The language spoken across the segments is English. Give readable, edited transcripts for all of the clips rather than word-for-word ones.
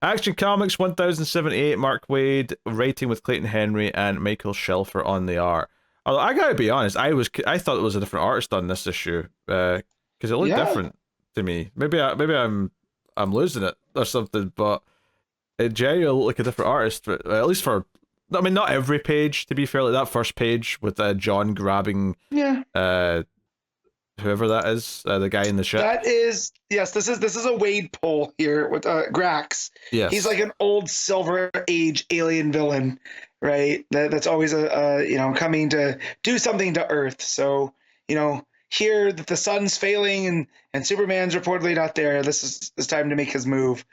Action Comics 1078, Mark Waid, writing with Clayton Henry and Michael Shelfer on the art. Although I gotta be honest, I thought it was a different artist on this issue, because it looked Yeah, different to me. Maybe I'm losing it or something, but it genuinely looked like a different artist. At least for, I mean, not every page, to be fair. Like that first page with John grabbing yeah. uh whoever that is, the guy in the ship. That is, yes, this is a Wade poll here with Grax. He's Yes. like an old Silver Age alien villain, right? That's always coming to do something to Earth. So, here that the sun's failing and Superman's reportedly not there, this is time to make his move.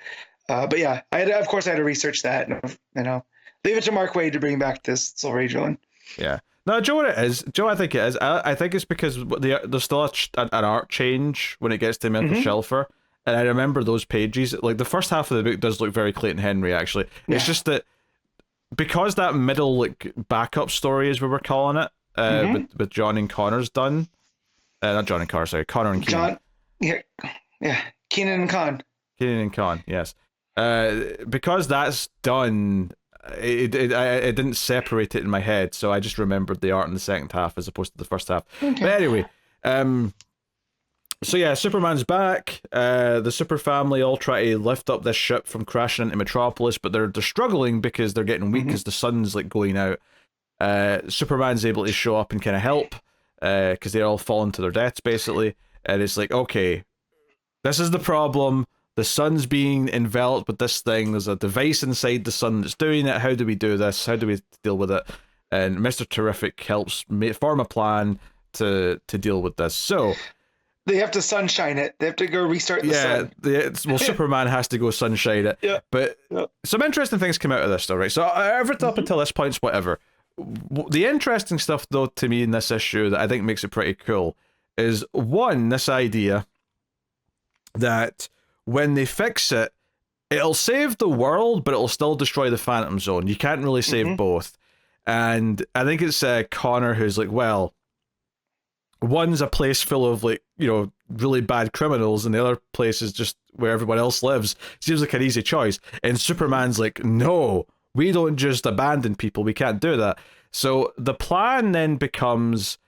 But yeah, of course I had to research that, leave it to Mark Wade to bring back this Silver Age villain. Yeah. No, Joe, what it is, Joe, I think it is. I think it's because there's still an art change when it gets to Michael Mm-hmm. Shelfer. And I remember those pages. Like, the first half of the book does look very Clayton Henry, actually. Yeah. It's just that because that middle, like, backup story, as we were calling it, with John and Connor's done. Not John and Connor, sorry, Connor and Keenan. John, yeah, Keenan and Con. Keenan and Con, yes. Because that's done, it didn't separate it in my head, so I just remembered the art in the second half as opposed to the first half. Okay. But anyway, so yeah, Superman's back. The Super Family all try to lift up this ship from crashing into Metropolis, but they're struggling because they're getting weak because the sun's like going out. Superman's able to show up and kind of help, because they're all falling to their deaths basically, and it's like, okay, this is the problem. The sun's being enveloped with this thing. There's a device inside the sun that's doing it. How do we do this? How do we deal with it? And Mr. Terrific helps form a plan to deal with this. So they have to sunshine it. They have to go restart the sun. Well, Superman has to go sunshine it. Yeah. But some interesting things come out of this, though, right? So everything up until this point, whatever. The interesting stuff, though, to me in this issue that I think makes it pretty cool is, one, this idea that when they fix it, it'll save the world, but it'll still destroy the Phantom Zone. You can't really save both. And I think it's Connor who's like, well, one's a place full of, like, really bad criminals, and the other place is just where everyone else lives. Seems like an easy choice. And Superman's like, no, we don't just abandon people. We can't do that. So the plan then becomes,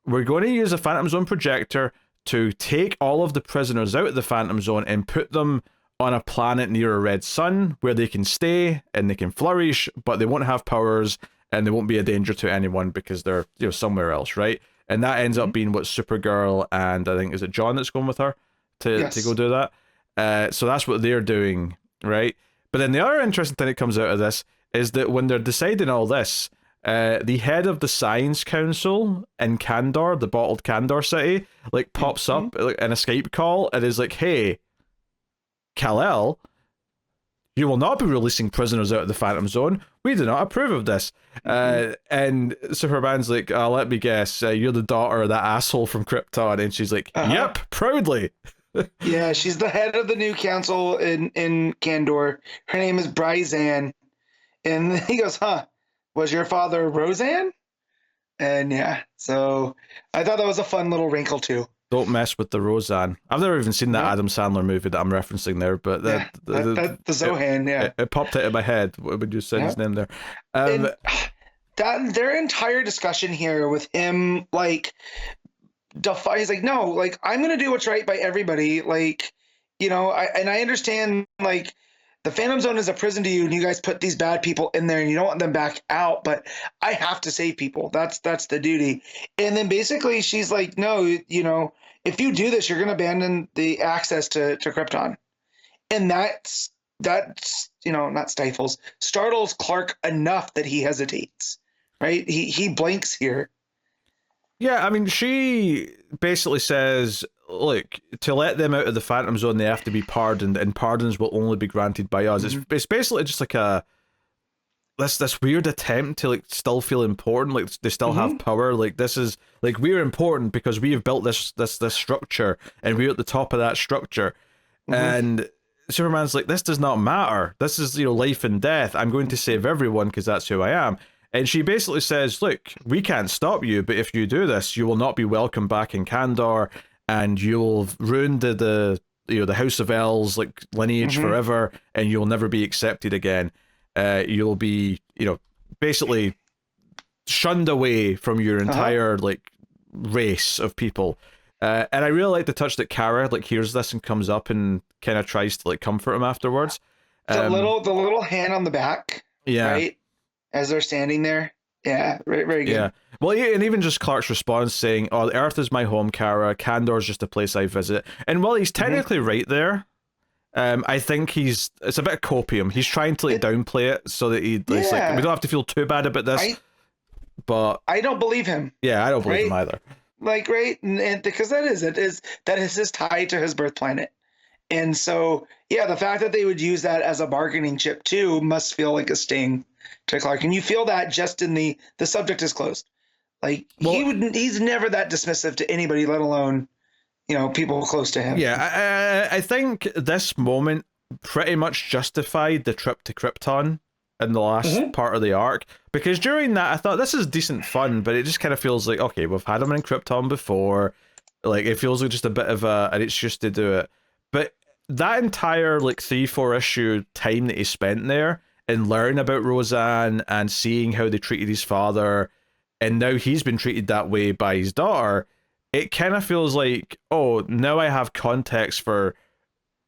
we're going to use a Phantom Zone projector to take all of the prisoners out of the Phantom Zone and put them on a planet near a red sun where they can stay and they can flourish, but they won't have powers and they won't be a danger to anyone because they're somewhere else, right? And that ends up being what Supergirl and I think, is it John that's going with her to go do that? So that's what they're doing, right? But then the other interesting thing that comes out of this is that when they're deciding all this, the head of the Science Council in Kandor, the bottled Kandor city, like pops up in a Skype call and is like, hey, Kal-El, you will not be releasing prisoners out of the Phantom Zone. We do not approve of this. And Superman's like, let me guess, you're the daughter of that asshole from Krypton. And she's like, yep, proudly. Yeah, she's the head of the new council in Kandor. Her name is Bryzanne. And he goes, was your father Roseanne? And yeah, so I thought that was a fun little wrinkle too. Don't mess with the Roseanne. I've never even seen that Adam Sandler movie that I'm referencing there, but the Zohan, it popped out of my head when you said his name there. And that their entire discussion here with him, like, he's like, no, like, I'm gonna do what's right by everybody, like, I understand, like, the Phantom Zone is a prison to you, and you guys put these bad people in there, and you don't want them back out. But I have to save people. That's the duty. And then basically, she's like, "No, if you do this, you're going to abandon the access to Krypton." And that's not startles Clark enough that he hesitates. Right? He blanks here. Yeah, I mean, she basically says, look, to let them out of the Phantom Zone, they have to be pardoned, and pardons will only be granted by us. It's basically just like this weird attempt to, like, still feel important, like they still have power. Like, this is, like, we're important because we have built this structure, and we're at the top of that structure. And Superman's like, this does not matter. This is, life and death. I'm going to save everyone because that's who I am. And she basically says, look, we can't stop you, but if you do this, you will not be welcome back in Kandor, and you'll ruin the the House of L's like lineage forever, and you'll never be accepted again. You'll be, basically shunned away from your entire like race of people. And I really like the touch that Kara like hears this and comes up and kind of tries to like comfort him afterwards. The little hand on the back, yeah, right, as they're standing there. Yeah, very, very good. Yeah. Well, and even just Clark's response saying, "Oh, the Earth is my home, Kara. Kandor's just a place I visit." And while he's technically right there, I think it's a bit of copium. He's trying to like downplay it so that it's like, we don't have to feel too bad about this. But I don't believe him. Yeah, I don't believe him either. Like, right, and because that is his tie to his birth planet. And so, yeah, the fact that they would use that as a bargaining chip too must feel like a sting to Clark. And you feel that just in the subject is closed. Like, he's never that dismissive to anybody, let alone, people close to him. Yeah, I think this moment pretty much justified the trip to Krypton in the last part of the arc, because during that I thought this is decent fun, but it just kind of feels like, okay, we've had him in Krypton before, like it feels like just a bit of and it's just to do it. But that entire like 3-4 issue time that he spent there and learning about Roseanne and seeing how they treated his father, and now he's been treated that way by his daughter, it kind of feels like, oh, now I have context for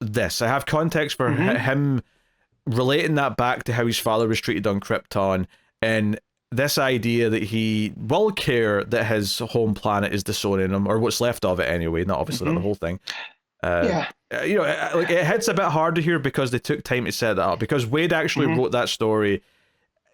this. I have context for him relating that back to how his father was treated on Krypton, and this idea that he will care that his home planet is disowning him, or what's left of it anyway, not obviously not the whole thing. Like it hits a bit harder here because they took time to set that up, because Wade actually wrote that story.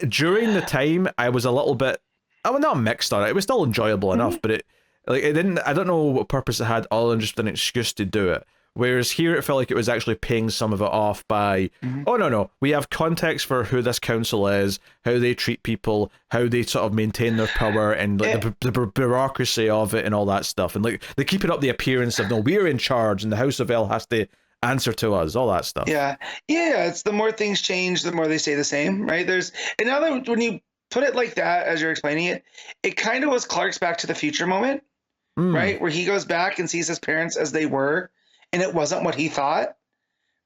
During the time, I was a little bit, I was not mixed on it. It was still enjoyable enough, but it didn't, I don't know what purpose it had other than just an excuse to do it. Whereas here it felt like it was actually paying some of it off by, oh no, we have context for who this council is, how they treat people, how they sort of maintain their power, and like the bureaucracy of it and all that stuff. And like they keep it up the appearance of, no, we're in charge and the House of L has to answer to us, all that stuff. Yeah, it's the more things change, the more they stay the same, right? And now that when you put it like that, as you're explaining it, it kind of was Clark's Back to the Future moment, right? Where he goes back and sees his parents as they were, and it wasn't what he thought,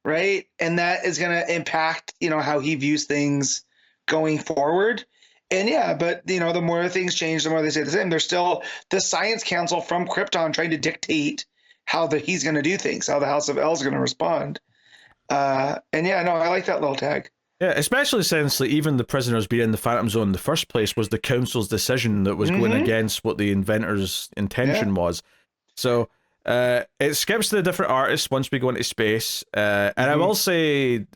right? And that is going to impact, how he views things going forward. And but, the more things change, the more they stay the same. There's still the Science Council from Krypton trying to dictate how he's going to do things, how the House of L is going to respond. I like that little tag. Yeah, especially since like, even the prisoners being in the Phantom Zone in the first place was the Council's decision that was going against what the inventor's intention was. So it skips to the different artists once we go into space. And I will say,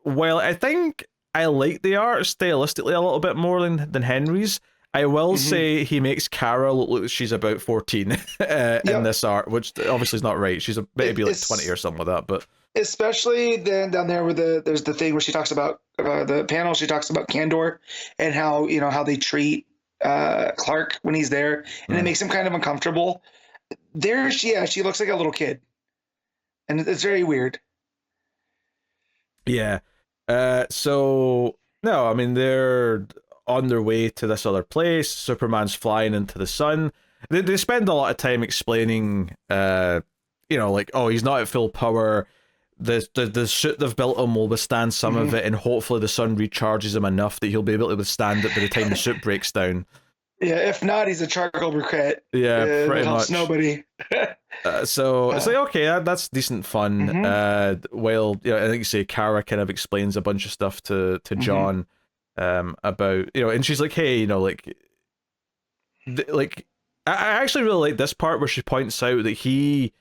while I think I like the art stylistically a little bit more than Henry's, I will say he makes Kara look like she's about 14 in this art, which obviously is not right. She's maybe like 20 or something like that, but... Especially then down there where there's the thing where she talks about the panel. She talks about Kandor and how how they treat Clark when he's there, and it makes him kind of uncomfortable. There, she looks like a little kid, and it's very weird. Yeah. So no, I mean they're on their way to this other place. Superman's flying into the sun. They spend a lot of time explaining, like, oh, he's not at full power. The suit they've built him will withstand some of it, and hopefully the sun recharges him enough that he'll be able to withstand it by the time the suit breaks down. Yeah, if not, he's a charcoal briquette. Yeah, pretty much. Nobody. So it's like, okay, that's decent fun. While I think you say Kara kind of explains a bunch of stuff to John about, and she's like, hey, I actually really like this part where she points out that he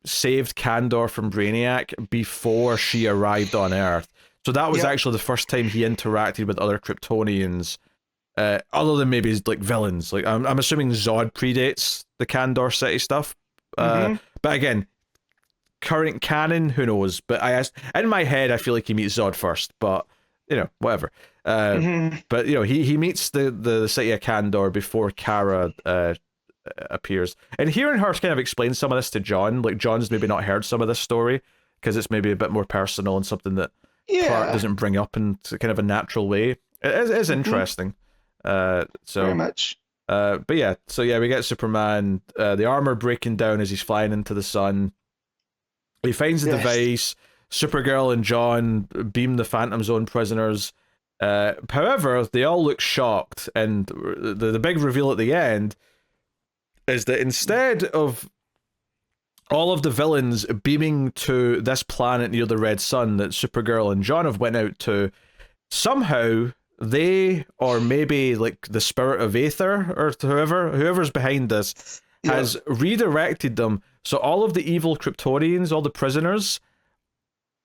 saved Kandor from Brainiac before she arrived on Earth. So that was actually the first time he interacted with other Kryptonians, other than maybe like villains. Like I'm assuming Zod predates the Kandor City stuff. But again, current canon, who knows? But in my head, I feel like he meets Zod first. But whatever. But he meets the city of Kandor before Kara appears, and hearing her kind of explain some of this to John, like John's maybe not heard some of this story because it's maybe a bit more personal and something that Clark doesn't bring up in kind of a natural way. It is interesting. Very much. But we get Superman, the armor breaking down as he's flying into the sun. He finds the device. Supergirl and John beam the Phantom Zone prisoners. However, they all look shocked, and the big reveal at the end is that instead of all of the villains beaming to this planet near the Red Sun that Supergirl and John have went out to, somehow they, or maybe like the spirit of Aether or whoever's behind this, has redirected them. So all of the evil Kryptonians, all the prisoners,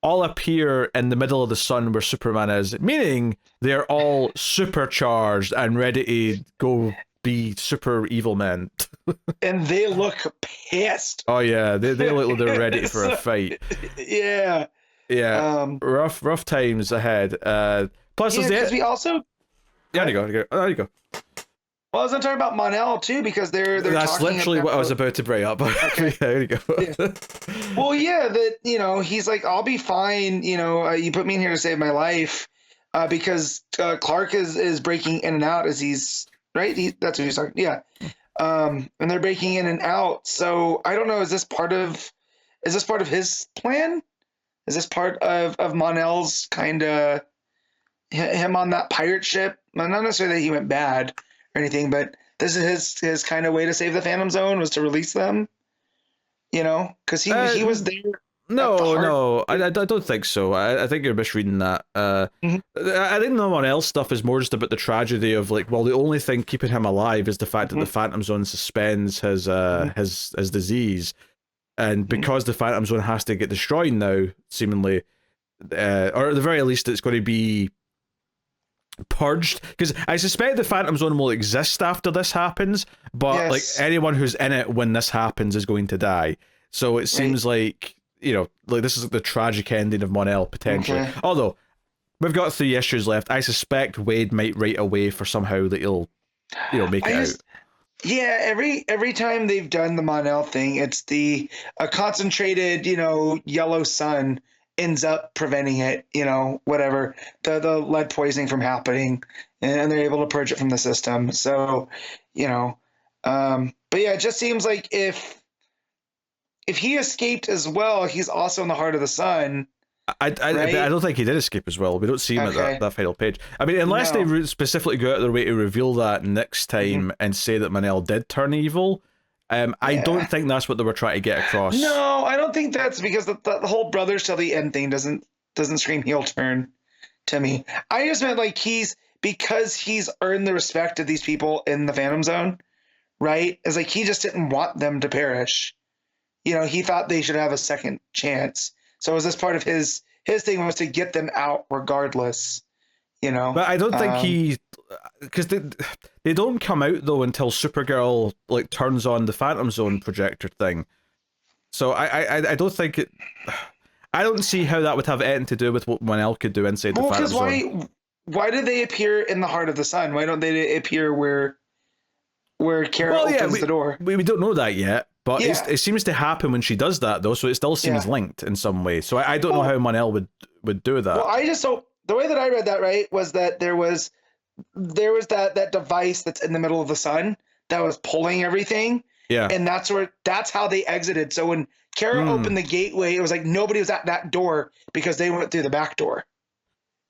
all appear in the middle of the sun where Superman is, meaning they're all supercharged and ready to go be super evil men. And they look pissed. Oh yeah, they look like they're ready for a fight. Yeah. Rough times ahead. Plus, because we also. There you go. Well, I was going to talk about Mon-El too, because they're that's talking literally about... what I was about to bring up. Okay. There you go. Well, that he's like, I'll be fine. You put me in here to save my life, because Clark is breaking in and out as he's right. That's what he's talking. Yeah, and they're breaking in and out. So I don't know. Is this part of his plan? Is this part of Mon-El's kind of him on that pirate ship? Not necessarily that he went bad or anything, but this is his kind of way to save the Phantom Zone, was to release them, because he was there. No, I don't think so. I think you're misreading that. I think the Mon-El stuff is more just about the tragedy of like, well, the only thing keeping him alive is the fact that the Phantom Zone suspends his disease, and because the Phantom Zone has to get destroyed now, seemingly, or at the very least, it's going to be purged, because I suspect the Phantom Zone will exist after this happens, but like anyone who's in it when this happens is going to die. So it seems like this is like the tragic ending of Mon-El potentially. Okay. Although we've got 3 issues left, I suspect WAID might write away for somehow that he'll make it out. Yeah, every time they've done the Mon-El thing, it's a concentrated yellow sun ends up preventing it, whatever, the lead poisoning from happening, and they're able to purge it from the system. So, but yeah, it just seems like if he escaped as well, he's also in the heart of the sun. I don't think he did escape as well. We don't see him at that final page. I mean, unless they specifically go out of their way to reveal that next time and say that Mon-El did turn evil. I don't think that's what they were trying to get across. No, I don't think that's, because the whole brothers till the end thing doesn't scream heel turn to me. I just meant like because he's earned the respect of these people in the Phantom Zone, right? It's like he just didn't want them to perish. He thought they should have a second chance. So was this part of his thing was to get them out regardless, But I don't think because they don't come out though until Supergirl like turns on the Phantom Zone projector thing. So I don't think it. I don't see how that would have anything to do with what Mon-El could do inside the Phantom Zone. Why do they appear in the heart of the sun? Why don't they appear where Kara opens the door? We don't know that yet. But it seems to happen when she does that, though, so it still seems linked in some way. So I don't know how Mon-El would do that. Well, the way that I read that, right, was that there was that device that's in the middle of the sun that was pulling everything. Yeah. And that's how they exited. So when Kara opened the gateway, it was like nobody was at that door because they went through the back door.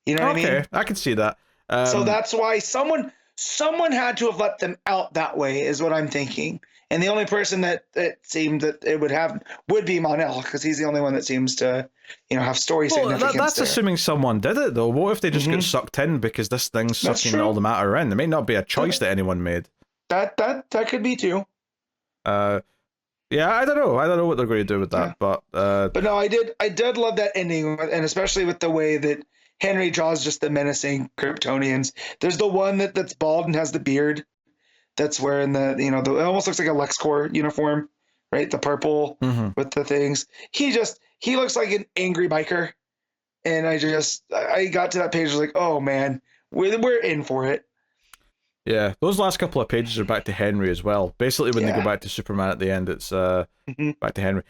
You know what I mean? Okay, I can see that. So that's why someone had to have let them out that way, is what I'm thinking. And the only person that it seemed that it would be Mon-El, because he's the only one that seems to, have story significance. That's there. Assuming someone did it, though. What if they just get sucked in because this thing's sucking all the matter in? There may not be a choice that anyone made. That could be too. Yeah, I don't know. I don't know what they're going to do with that, but no, I did love that ending, and especially with the way that Henry draws just the menacing Kryptonians. There's the one that's bald and has the beard. That's wearing it almost looks like a LexCorp uniform, right? The purple with the things. He looks like an angry biker. And I got to that page, I was like, oh man, we're in for it. Yeah, those last couple of pages are back to Henry as well. Basically, when they go back to Superman at the end, it's back to Henry.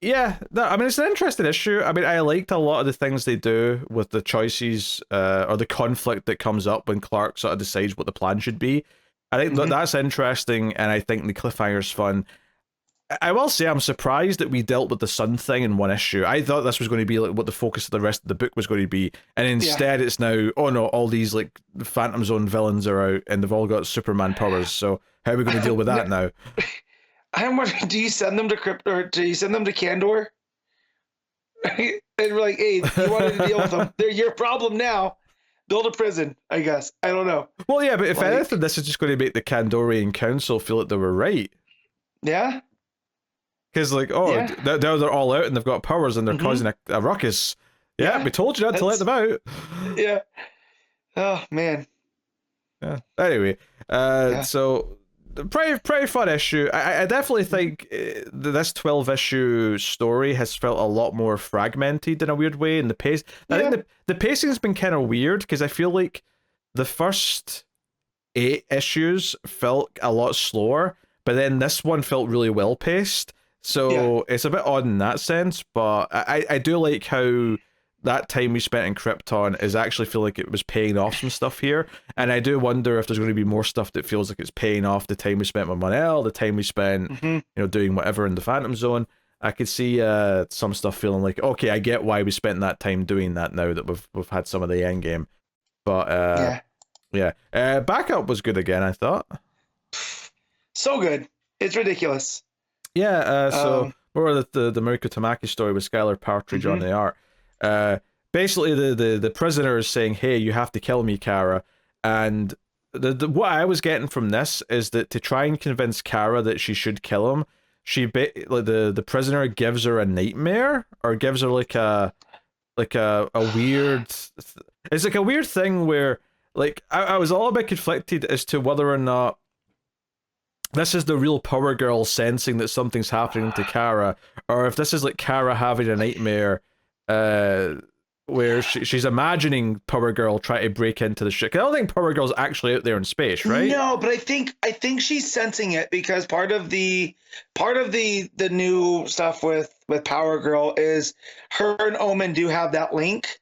It's an interesting issue. I mean, I liked a lot of the things they do with the choices or the conflict that comes up when Clark sort of decides what the plan should be. I think that's interesting, and I think the cliffhanger's fun. I will say I'm surprised that we dealt with the sun thing in one issue. I thought this was going to be like what the focus of the rest of the book was going to be, and instead it's now, oh no, all these like Phantom Zone villains are out and they've all got Superman powers. So how are we going to deal with that now? I'm wondering, do you send them to Crypt, or do you send them to Kandor? And we're like, hey, you wanted to deal with them. They're your problem now. Build a prison, I guess. I don't know. Well, yeah, but if anything, this is just going to make the Kandorian Council feel like they were right. Yeah. Because, like, now they're all out and they've got powers and they're causing a ruckus. Yeah, we told you not to let them out. Yeah. Oh, man. Yeah. Anyway, so pretty fun issue. I definitely think this 12-issue story has felt a lot more fragmented in a weird way. And the pace, I think the pacing's been kind of weird because I feel like the first 8 issues felt a lot slower, but then this one felt really well paced. So it's a bit odd in that sense, but I do like how that time we spent in Krypton is actually feel like it was paying off some stuff here. And I do wonder if there's going to be more stuff that feels like it's paying off the time we spent with Mon-El, the time we spent, doing whatever in the Phantom Zone. I could see some stuff feeling like, okay, I get why we spent that time doing that now that we've had some of the end game. But Backup was good again, I thought. So good. It's ridiculous. Yeah, so more of the MARIKO TAMAKI story with SKYLAR Partridge on the art. Basically, the prisoner is saying, hey, you have to kill me, Kara. And what I was getting from this is that to try and convince Kara that she should kill him, the prisoner gives her a nightmare, or gives her like a weird... It's like a weird thing where, like, I was all a bit conflicted as to whether or not this is the real Power Girl sensing that something's happening to Kara, or if this is like Kara having a nightmare where she's imagining Power Girl trying to break into the ship. I don't think Power Girl's actually out there in space, right? No, but I think she's sensing it because part of the new stuff with Power Girl is her and Omen do have that link,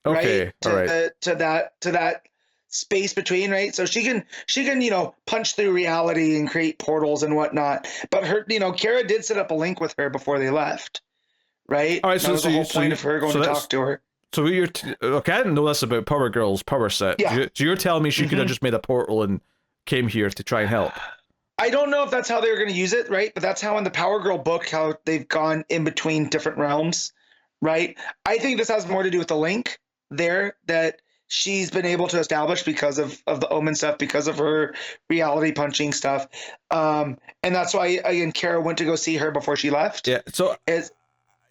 right? To that space between, right? So she can punch through reality and create portals and whatnot. But her, Kara did set up a link with her before they left, right? All right, so that was the whole point of her going to talk to her. So okay, I didn't know this about Power Girl's power set. Yeah. So you're telling me she could have just made a portal and came here to try and help? I don't know if that's how they were going to use it, right? But that's how in the Power Girl book, how they've gone in between different realms, right? I think this has more to do with the link there that she's been able to establish because of the Omen stuff, because of her reality punching stuff. And that's why, again, Kara went to go see her before she left. Yeah, so...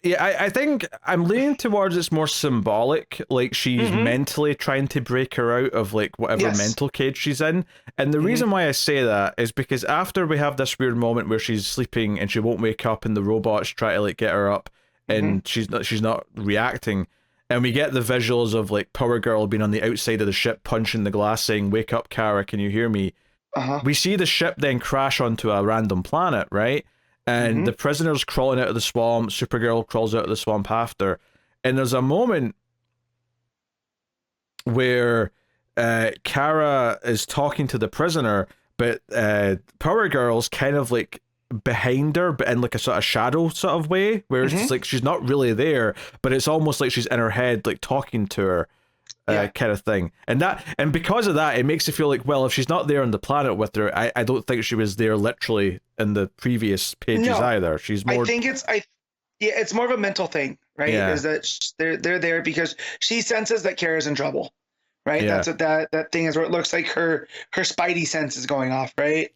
I think I'm leaning towards it's more symbolic, like she's mentally trying to break her out of like whatever mental cage she's in. And the reason why I say that is because after we have this weird moment where she's sleeping and she won't wake up and the robots try to like get her up and she's not reacting, and we get the visuals of like Power Girl being on the outside of the ship punching the glass saying, "Wake up, Kara, can you hear me?" We see the ship then crash onto a random planet, right? And the prisoner's crawling out of the swamp, Supergirl crawls out of the swamp after. And there's a moment where Kara is talking to the prisoner, but Power Girl's kind of like behind her, but in like a sort of shadow sort of way, where it's like she's not really there, but it's almost like she's in her head, like talking to her. Kind of thing, and because of that, it makes it feel like, well, if she's not there on the planet with her, I don't think she was there literally in the previous pages either. She's more. I think it's more of a mental thing, right? Yeah. Is that they're there because she senses that Kara's in trouble, right? Yeah. That's what that thing is, where it looks like her spidey sense is going off, right?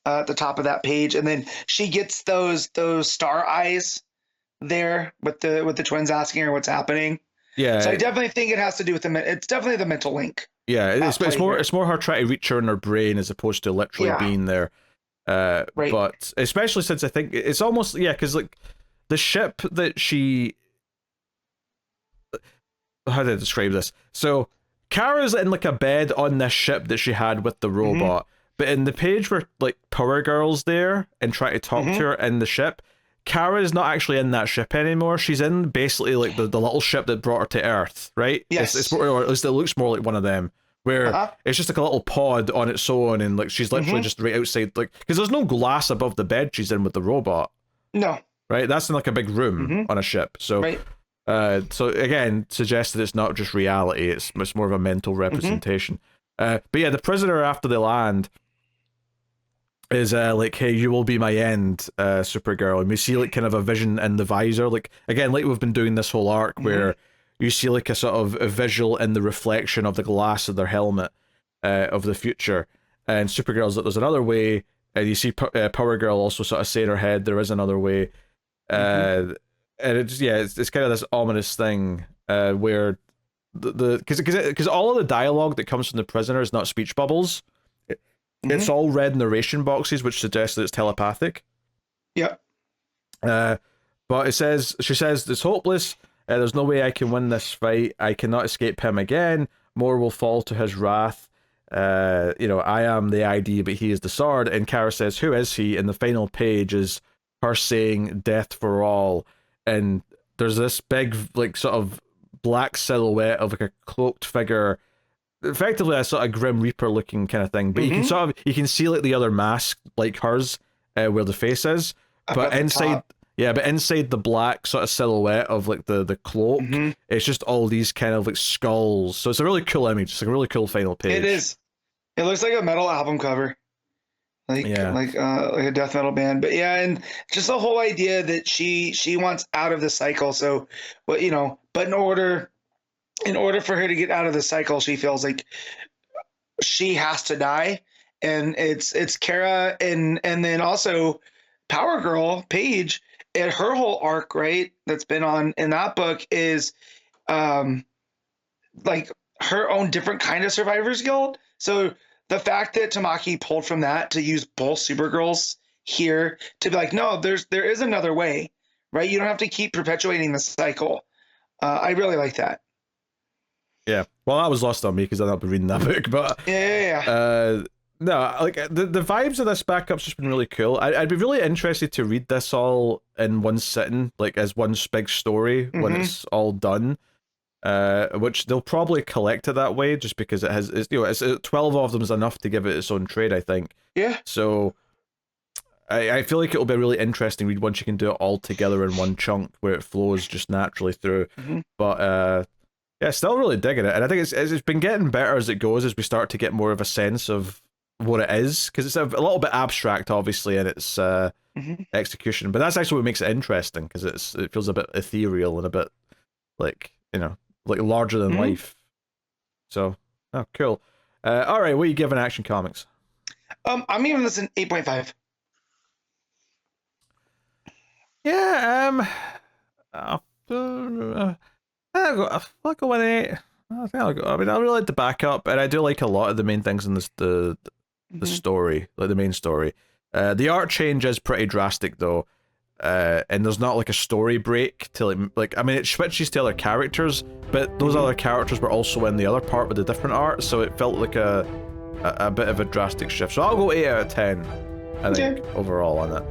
At the top of that page, and then she gets those star eyes there with the twins asking her what's happening. Yeah. So I definitely think it has to do with it's definitely the mental link. Yeah, it's more her trying to reach her in her brain as opposed to literally being there. Right. But especially since I think it's almost because like the ship that she, how do I describe this? So Kara's in like a bed on this ship that she had with the robot, but in the page where like Power Girl's there and try to talk to her in the ship, Kara is not actually in that ship anymore. She's in basically like the little ship that brought her to Earth, right? Yes. It's more, or at least it looks more like one of them, where it's just like a little pod on its own, and like she's literally just right outside, like, because there's no glass above the bed she's in with the robot. No. right? That's in like a big room on a ship. So, Right. So again, suggests that it's not just reality; it's more of a mental representation. But yeah, the prisoner after they land is like, "Hey, you will be my end, Supergirl," and we see like kind of a vision in the visor, like again, like we've been doing this whole arc where you see like a sort of a visual in the reflection of the glass of their helmet of the future, and Supergirl's like, "There's another way," and you see Power Girl also sort of say in her head, "There is another way." And it's kind of this ominous thing where because all of the dialogue that comes from the prisoner is not speech bubbles. It's all red narration boxes, which suggests that it's telepathic. Yep. But she says it's hopeless. There's no way I can win this fight. I cannot escape him again. More will fall to his wrath. I am the ID, but he is the sword. And Kara says, "Who is he?" And the final page is her saying, "Death for all." And there's this big, like, sort of black silhouette of like a cloaked figure, effectively a sort of Grim Reaper looking kind of thing. But you can see like the other mask like hers, where the face is, but inside the black sort of silhouette of like the cloak, it's just all these kind of like skulls. So it's a really cool image. It's like a really cool final page. It is. It looks like a metal album cover. Like a death metal band. But yeah, and just the whole idea that she wants out of the cycle. So but in order for her to get out of the cycle, she feels like she has to die. And it's Kara and then also Power Girl, Paige, and her whole arc, right, that's been on in that book is like her own different kind of survivor's guild. So the fact that Tamaki pulled from that to use both Supergirls here to be like, no, there is another way, right? You don't have to keep perpetuating the cycle. I really like that. Yeah. Well, that was lost on me because I've not been reading that book, but no, like the vibes of this backup's just been really cool. I'd be really interested to read this all in one sitting, like as one big story when it's all done. Which they'll probably collect it that way, just because it's 12 of them is enough to give it its own trade, I think. Yeah. So I feel like it'll be a really interesting read once you can do it all together in one chunk where it flows just naturally through. But yeah, still really digging it, and I think it's been getting better as it goes, as we start to get more of a sense of what it is, because it's a little bit abstract, obviously, in its execution. But that's actually what makes it interesting, because it feels a bit ethereal and a bit like like larger than life. So, oh, cool. All right, what are you giving Action Comics? I'm giving this an 8.5. Yeah, I'll go with 8. I think I'll go. I mean, I really like the backup, and I do like a lot of the main things in this the story, like the main story. The art change is pretty drastic though. And there's not like a story break to like I mean, it switches to other characters, but those other characters were also in the other part with the different art, so it felt like a bit of a drastic shift. So I'll go 8 out of 10, I think, overall on it.